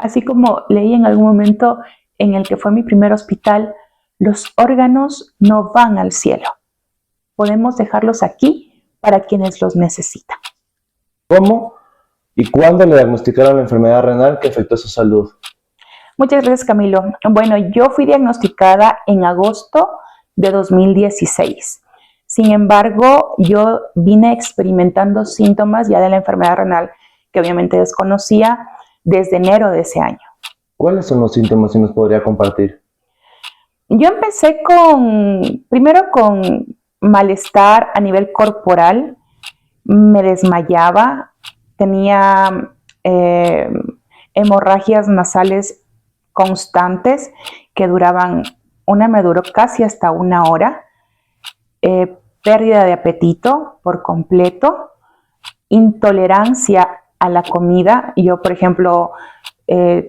Así como leí en algún momento en el que fue mi primer hospital, los órganos no van al cielo. Podemos dejarlos aquí para quienes los necesitan. ¿Cómo y cuándo le diagnosticaron la enfermedad renal que afectó su salud? Muchas gracias, Camilo. Bueno, yo fui diagnosticada en agosto de 2016. Sin embargo, yo vine experimentando síntomas ya de la enfermedad renal que obviamente desconocía desde enero de ese año. ¿Cuáles son los síntomas, si nos podría compartir? Yo empecé primero con malestar a nivel corporal, me desmayaba, tenía hemorragias nasales constantes que me duró casi hasta 1 hora, pérdida de apetito por completo, intolerancia a la comida. Yo, por ejemplo,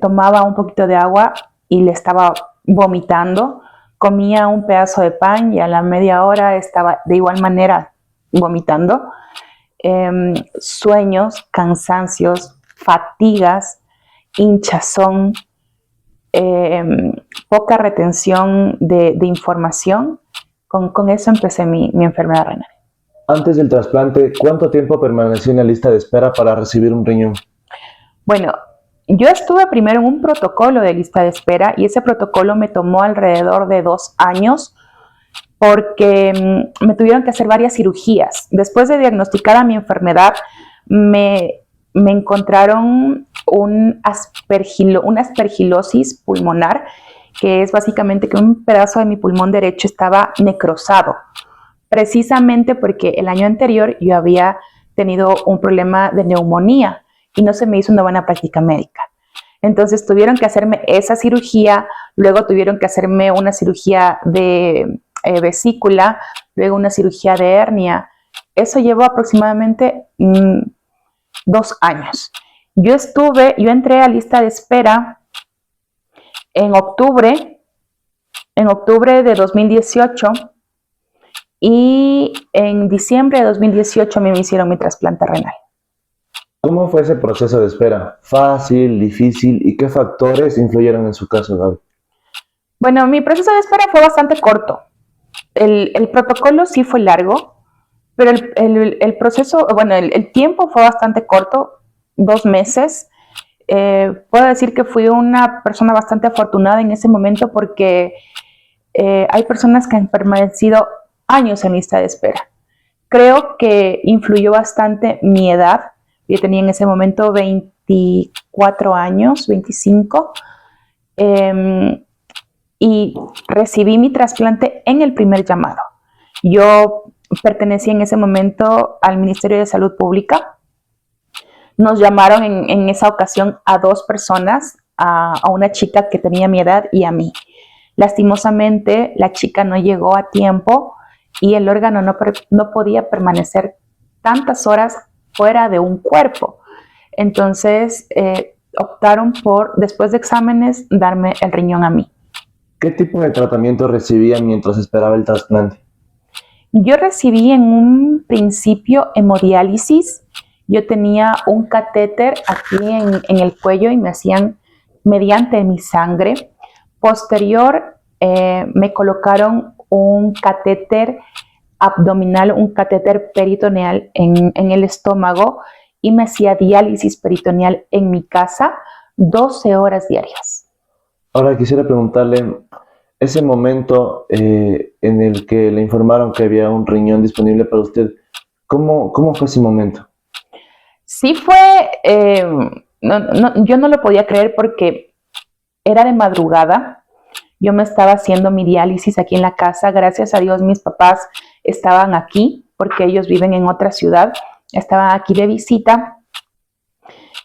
tomaba un poquito de agua y le estaba vomitando, comía un pedazo de pan y a la media hora estaba de igual manera vomitando. Sueños, cansancios, fatigas, hinchazón, poca retención de información. Con eso empecé mi enfermedad renal. Antes del trasplante, ¿cuánto tiempo permaneció en la lista de espera para recibir un riñón? Bueno, yo estuve primero en un protocolo de lista de espera y ese protocolo me tomó alrededor de 2 años porque me tuvieron que hacer varias cirugías. Después de diagnosticada mi enfermedad, me encontraron una aspergilosis pulmonar, que es básicamente que un pedazo de mi pulmón derecho estaba necrosado, precisamente porque el año anterior yo había tenido un problema de neumonía y no se me hizo una buena práctica médica. Entonces tuvieron que hacerme esa cirugía, luego tuvieron que hacerme una cirugía de vesícula, luego una cirugía de hernia. Eso llevó aproximadamente 2 años. Yo entré a lista de espera en octubre de 2018 y en diciembre de 2018 me hicieron mi trasplante renal. ¿Cómo fue ese proceso de espera? ¿Fácil, difícil? ¿Y qué factores influyeron en su caso, Gaby? Bueno, mi proceso de espera fue bastante corto. El protocolo sí fue largo, pero el proceso, bueno, el tiempo fue bastante corto, 2 meses. Puedo decir que fui una persona bastante afortunada en ese momento porque hay personas que han permanecido años en lista de espera. Creo que influyó bastante mi edad. Yo tenía en ese momento 24 años, 25, y recibí mi trasplante en el primer llamado. Yo pertenecía en ese momento al Ministerio de Salud Pública. Nos llamaron en esa ocasión a 2 personas, a una chica que tenía mi edad y a mí. Lastimosamente, la chica no llegó a tiempo y el órgano no podía permanecer tantas horas fuera de un cuerpo. Entonces, optaron por, después de exámenes, darme el riñón a mí. ¿Qué tipo de tratamiento recibía mientras esperaba el trasplante? Yo recibí en un principio hemodiálisis. Yo tenía un catéter aquí en el cuello y me hacían mediante mi sangre. Posterior, me colocaron un catéter abdominal, un catéter peritoneal en el estómago y me hacía diálisis peritoneal en mi casa 12 horas diarias. Ahora quisiera preguntarle, ese momento en el que le informaron que había un riñón disponible para usted, ¿cómo fue ese momento? Sí fue, yo no lo podía creer porque era de madrugada. Yo me estaba haciendo mi diálisis aquí en la casa. Gracias a Dios mis papás estaban aquí porque ellos viven en otra ciudad. Estaban aquí de visita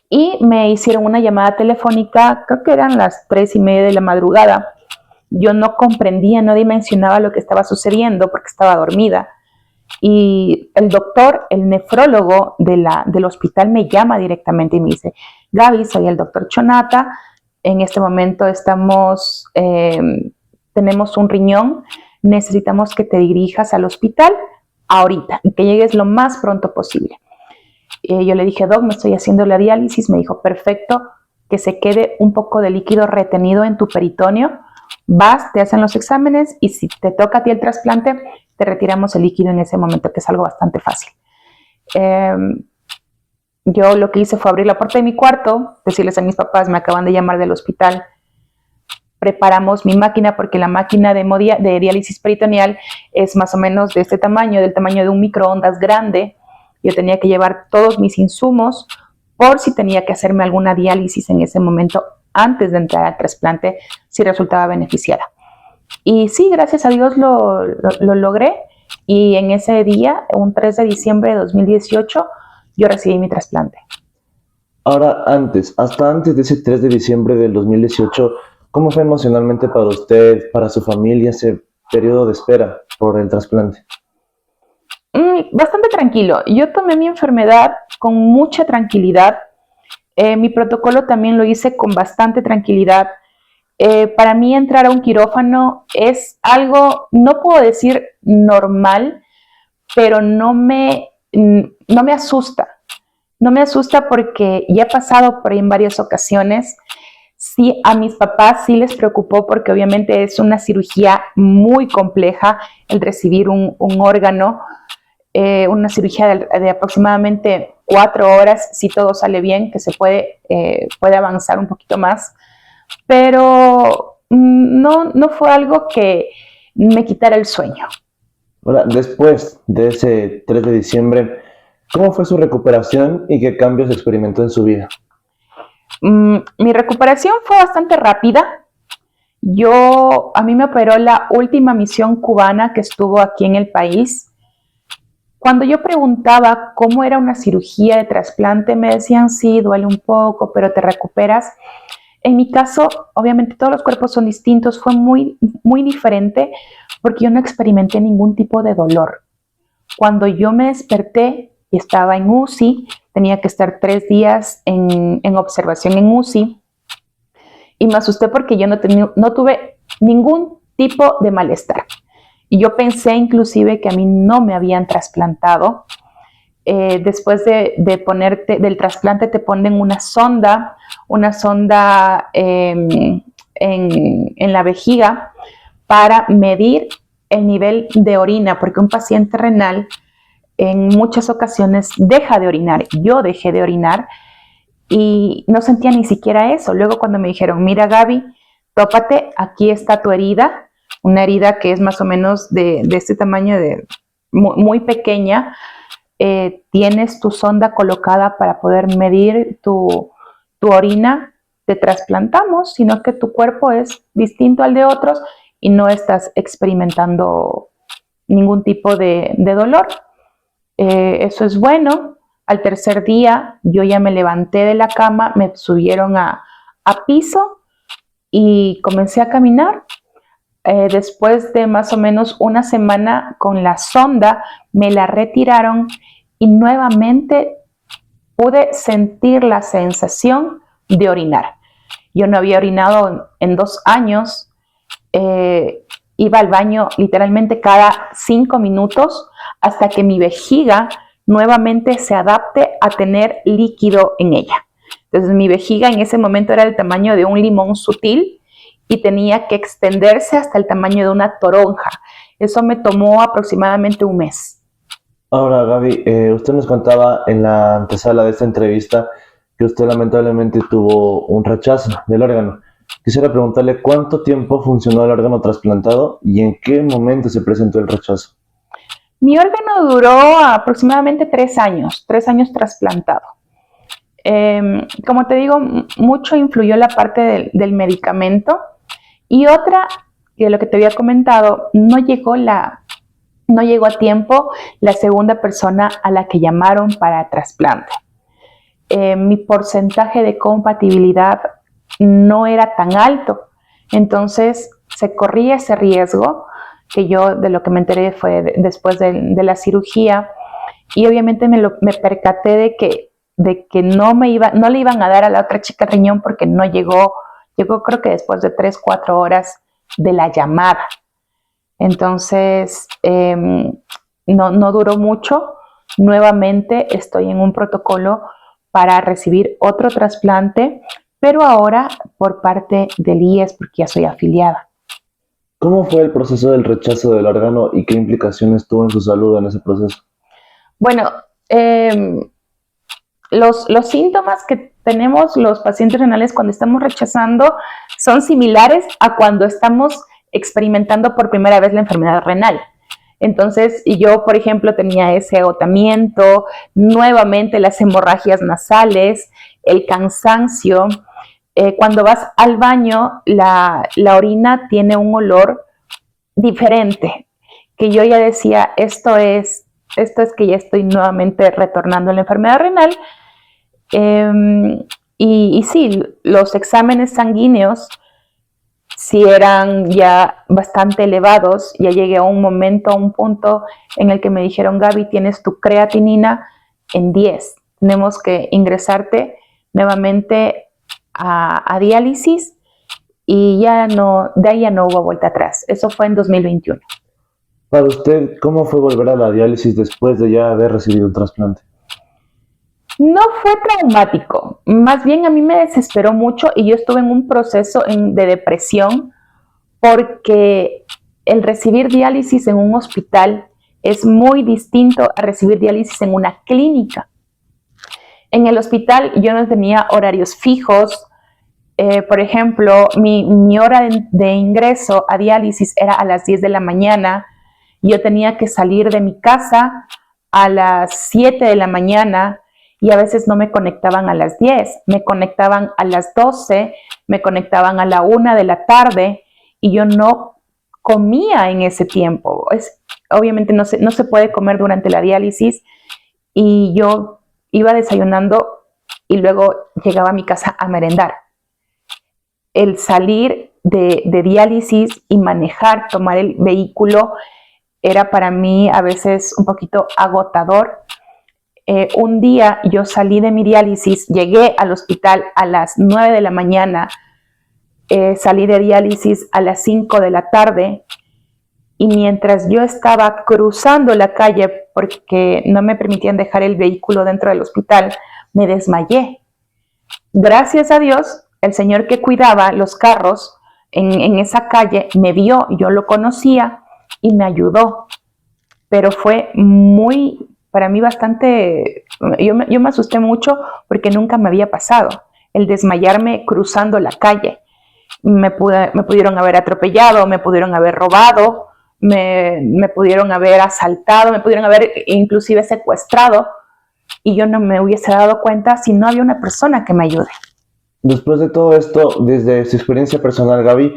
y me hicieron una llamada telefónica, creo que eran las 3:30 de la madrugada. Yo no comprendía, no dimensionaba lo que estaba sucediendo porque estaba dormida. Y el doctor, el nefrólogo del hospital me llama directamente y me dice: Gaby, soy el doctor Chonata, en este momento tenemos un riñón, necesitamos que te dirijas al hospital ahorita y que llegues lo más pronto posible. Yo le dije: Doc, me estoy haciendo la diálisis. Me dijo: perfecto, que se quede un poco de líquido retenido en tu peritoneo. Vas, te hacen los exámenes y si te toca a ti el trasplante, te retiramos el líquido en ese momento, que es algo bastante fácil. Yo lo que hice fue abrir la puerta de mi cuarto, decirles a mis papás, me acaban de llamar del hospital, preparamos mi máquina, porque la máquina de diálisis peritoneal es más o menos de este tamaño, del tamaño de un microondas grande. Yo tenía que llevar todos mis insumos por si tenía que hacerme alguna diálisis en ese momento antes de entrar al trasplante, si resultaba beneficiada. Y sí, gracias a Dios lo logré, y en ese día, un 3 de diciembre de 2018, yo recibí mi trasplante. Ahora, hasta antes de ese 3 de diciembre del 2018, ¿cómo fue emocionalmente para usted, para su familia, ese periodo de espera por el trasplante? Bastante tranquilo. Yo tomé mi enfermedad con mucha tranquilidad. Mi protocolo también lo hice con bastante tranquilidad. Para mí entrar a un quirófano es algo, no puedo decir normal, pero no me asusta. No me asusta porque ya he pasado por ahí en varias ocasiones. Sí, a mis papás sí les preocupó porque obviamente es una cirugía muy compleja el recibir un órgano, una cirugía de aproximadamente 4 horas, si todo sale bien, que se puede avanzar un poquito más, pero no fue algo que me quitara el sueño. Ahora, después de ese 3 de diciembre, ¿cómo fue su recuperación y qué cambios experimentó en su vida? Mi recuperación fue bastante rápida. A mí me operó la última misión cubana que estuvo aquí en el país. Cuando yo preguntaba cómo era una cirugía de trasplante, me decían, sí, duele un poco, pero te recuperas. En mi caso, obviamente todos los cuerpos son distintos, fue muy, muy diferente porque yo no experimenté ningún tipo de dolor. Cuando yo me desperté y estaba en UCI, tenía que estar 3 días en observación en UCI, y me asusté porque yo no tuve ningún tipo de malestar. Y yo pensé inclusive que a mí no me habían trasplantado. Después del trasplante te ponen una sonda en la vejiga para medir el nivel de orina, porque un paciente renal en muchas ocasiones deja de orinar. Yo dejé de orinar y no sentía ni siquiera eso. Luego cuando me dijeron, mira Gaby, tópate, aquí está tu herida, una herida que es más o menos de este tamaño, muy pequeña, tienes tu sonda colocada para poder medir tu orina, te trasplantamos, sino que tu cuerpo es distinto al de otros y no estás experimentando ningún tipo de dolor. Eso es bueno. Al tercer día yo ya me levanté de la cama, me subieron a piso y comencé a caminar. Después de más o menos una semana con la sonda, me la retiraron y nuevamente pude sentir la sensación de orinar. Yo no había orinado en 2 años. Iba al baño literalmente cada 5 minutos hasta que mi vejiga nuevamente se adapte a tener líquido en ella. Entonces mi vejiga en ese momento era del tamaño de un limón sutil y tenía que extenderse hasta el tamaño de una toronja. Eso me tomó aproximadamente un mes. Ahora, Gaby, usted nos contaba en la antesala de esta entrevista que usted lamentablemente tuvo un rechazo del órgano. Quisiera preguntarle cuánto tiempo funcionó el órgano trasplantado y en qué momento se presentó el rechazo. Mi órgano duró aproximadamente 3 años, 3 años trasplantado. Como te digo, mucho influyó la parte del medicamento, y otra, de lo que te había comentado, no llegó a tiempo la segunda persona a la que llamaron para trasplante. Mi porcentaje de compatibilidad no era tan alto, entonces se corría ese riesgo, que yo de lo que me enteré fue después de la cirugía, y obviamente me percaté de que no le iban a dar a la otra chica el riñón porque no llegó creo que después de 3, 4 horas de la llamada. Entonces, no duró mucho. Nuevamente estoy en un protocolo para recibir otro trasplante, pero ahora por parte del IES porque ya soy afiliada. ¿Cómo fue el proceso del rechazo del órgano y qué implicaciones tuvo en su salud en ese proceso? Bueno, los síntomas que tenemos los pacientes renales cuando estamos rechazando son similares a cuando estamos experimentando por primera vez la enfermedad renal. Entonces, yo, por ejemplo, tenía ese agotamiento, nuevamente las hemorragias nasales, el cansancio. Cuando vas al baño, la orina tiene un olor diferente, que yo ya decía, esto es que ya estoy nuevamente retornando a la enfermedad renal. Y sí, los exámenes sanguíneos sí eran ya bastante elevados. Ya llegué a un momento, a un punto en el que me dijeron, Gaby, tienes tu creatinina en 10. Tenemos que ingresarte nuevamente a diálisis y ya no, de ahí ya no hubo vuelta atrás. Eso fue en 2021. Para usted, ¿cómo fue volver a la diálisis después de ya haber recibido un trasplante? No fue traumático, más bien a mí me desesperó mucho y yo estuve en un proceso de depresión porque el recibir diálisis en un hospital es muy distinto a recibir diálisis en una clínica. En el hospital yo no tenía horarios fijos. Por ejemplo, mi hora de ingreso a diálisis era a las 10 de la mañana. Yo tenía que salir de mi casa a las 7 de la mañana y a veces no me conectaban a las 10, me conectaban a las 12, me conectaban a la 1 de la tarde y yo no comía en ese tiempo. Obviamente no se puede comer durante la diálisis y yo iba desayunando y luego llegaba a mi casa a merendar. El salir de diálisis y manejar, tomar el vehículo, era para mí a veces un poquito agotador. Un día yo salí de mi diálisis, llegué al hospital a las 9 de la mañana, salí de diálisis a las 5 de la tarde y mientras yo estaba cruzando la calle porque no me permitían dejar el vehículo dentro del hospital, me desmayé. Gracias a Dios, el señor que cuidaba los carros en esa calle me vio, yo lo conocía y me ayudó, pero fue para mí bastante, yo me asusté mucho porque nunca me había pasado el desmayarme cruzando la calle. Me pudieron haber atropellado, me pudieron haber robado, me pudieron haber asaltado, me pudieron haber inclusive secuestrado y yo no me hubiese dado cuenta si no había una persona que me ayude. Después de todo esto, desde su experiencia personal, Gaby,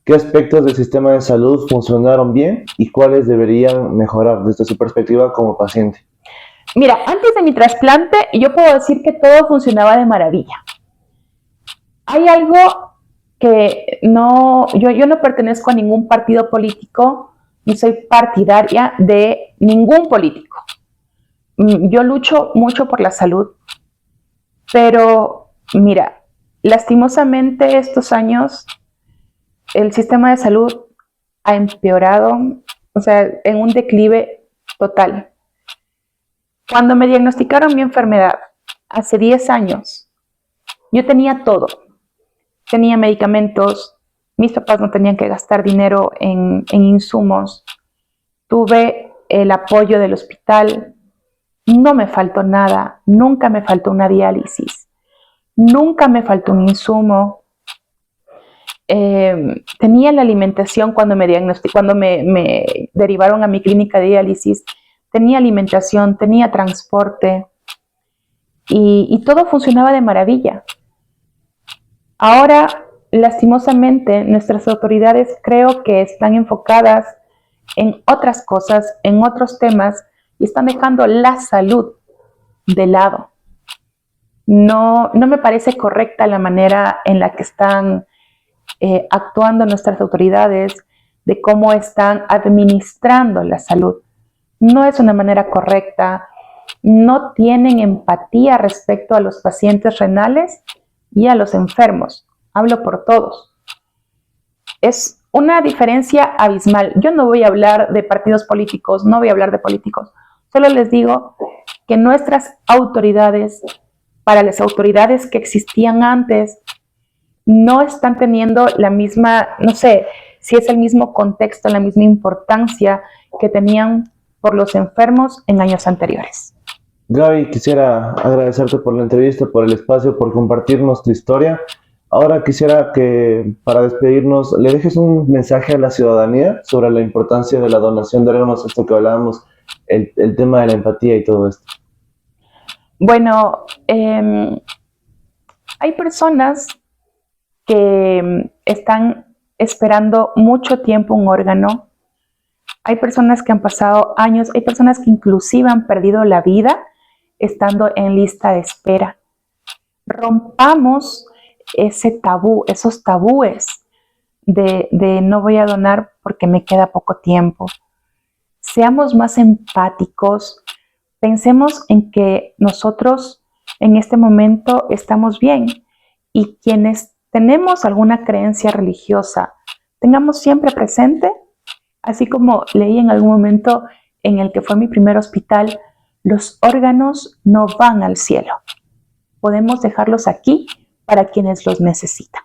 ¿qué aspectos del sistema de salud funcionaron bien y cuáles deberían mejorar desde su perspectiva como paciente? Mira, antes de mi trasplante, yo puedo decir que todo funcionaba de maravilla. Hay algo que yo no pertenezco a ningún partido político, ni soy partidaria de ningún político. Yo lucho mucho por la salud, pero mira, lastimosamente estos años el sistema de salud ha empeorado, o sea, en un declive total. Cuando me diagnosticaron mi enfermedad, hace 10 años, yo tenía todo. Tenía medicamentos, mis papás no tenían que gastar dinero en insumos, tuve el apoyo del hospital, no me faltó nada, nunca me faltó una diálisis, nunca me faltó un insumo. Tenía la alimentación cuando me derivaron a mi clínica de diálisis, tenía alimentación, tenía transporte y todo funcionaba de maravilla. Ahora, lastimosamente, nuestras autoridades creo que están enfocadas en otras cosas, en otros temas y están dejando la salud de lado. No me parece correcta la manera en la que están actuando nuestras autoridades, de cómo están administrando la salud. No es una manera correcta, no tienen empatía respecto a los pacientes renales y a los enfermos. Hablo por todos. Es una diferencia abismal. Yo no voy a hablar de partidos políticos, no voy a hablar de políticos. Solo les digo que nuestras autoridades, para las autoridades que existían antes, no están teniendo la misma, no sé, si es el mismo contexto, la misma importancia que tenían por los enfermos en años anteriores. Gaby, quisiera agradecerte por la entrevista, por el espacio, por compartirnos tu historia. Ahora quisiera que, para despedirnos, le dejes un mensaje a la ciudadanía sobre la importancia de la donación de órganos, esto que hablábamos, el tema de la empatía y todo esto. Bueno, hay personas que están esperando mucho tiempo un órgano. Hay personas que han pasado años, hay personas que inclusive han perdido la vida estando en lista de espera. Rompamos ese tabú, esos tabúes de no voy a donar porque me queda poco tiempo. Seamos más empáticos, pensemos en que nosotros en este momento estamos bien y quienes tenemos alguna creencia religiosa, tengamos siempre presente, así como leí en algún momento en el que fue mi primer hospital, los órganos no van al cielo. Podemos dejarlos aquí para quienes los necesitan.